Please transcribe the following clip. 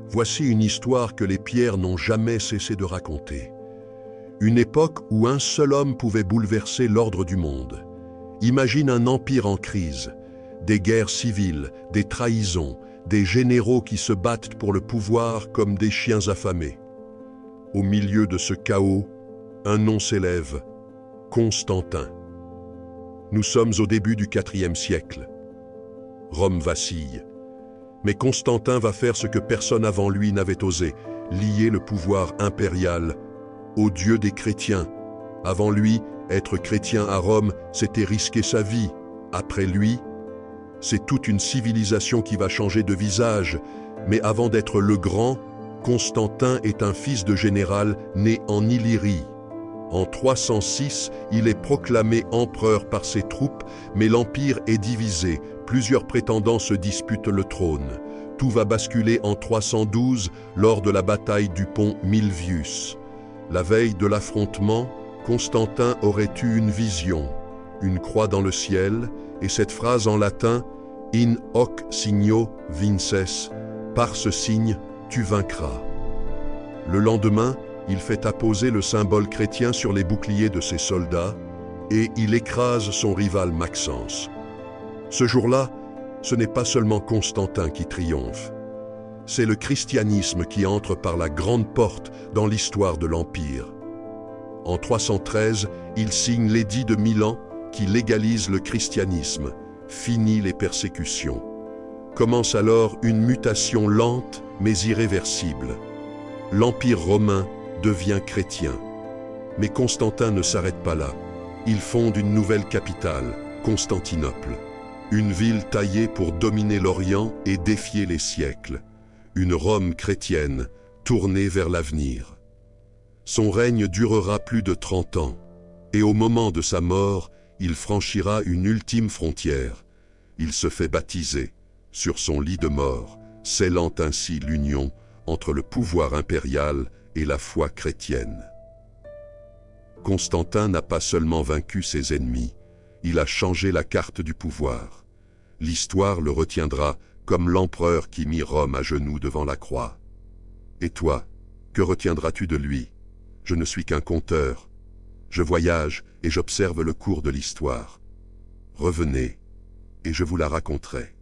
Voici une histoire que les pierres n'ont jamais cessé de raconter. Une époque où un seul homme pouvait bouleverser l'ordre du monde. Imagine un empire en crise, des guerres civiles, des trahisons, des généraux qui se battent pour le pouvoir comme des chiens affamés. Au milieu de ce chaos, un nom s'élève, Constantin. Nous sommes au début du IVe siècle. Rome vacille. Mais Constantin va faire ce que personne avant lui n'avait osé, lier le pouvoir impérial au Dieu des chrétiens. Avant lui, être chrétien à Rome, c'était risquer sa vie. Après lui, c'est toute une civilisation qui va changer de visage. Mais avant d'être le grand, Constantin est un fils de général né en Illyrie. En 306, il est proclamé empereur par ses troupes, mais l'empire est divisé. Plusieurs prétendants se disputent le trône. Tout va basculer en 312 lors de la bataille du pont Milvius. La veille de l'affrontement, Constantin aurait eu une vision, une croix dans le ciel, et cette phrase en latin « In hoc signo vinces » « Par ce signe, tu vaincras ». Le lendemain, il fait apposer le symbole chrétien sur les boucliers de ses soldats et il écrase son rival Maxence. Ce jour-là, ce n'est pas seulement Constantin qui triomphe. C'est le christianisme qui entre par la grande porte dans l'histoire de l'Empire. En 313, il signe l'édit de Milan qui légalise le christianisme, finit les persécutions. Commence alors une mutation lente mais irréversible. L'Empire romain devient chrétien. Mais Constantin ne s'arrête pas là. Il fonde une nouvelle capitale, Constantinople. Une ville taillée pour dominer l'Orient et défier les siècles. Une Rome chrétienne, tournée vers l'avenir. Son règne durera plus de 30 ans. Et au moment de sa mort, il franchira une ultime frontière. Il se fait baptiser, sur son lit de mort, scellant ainsi l'union entre le pouvoir impérial et la foi chrétienne. Constantin n'a pas seulement vaincu ses ennemis, il a changé la carte du pouvoir. L'histoire le retiendra comme l'empereur qui mit Rome à genoux devant la croix. Et toi, que retiendras-tu de lui? Je ne suis qu'un conteur. Je voyage et j'observe le cours de l'histoire. Revenez, et je vous la raconterai.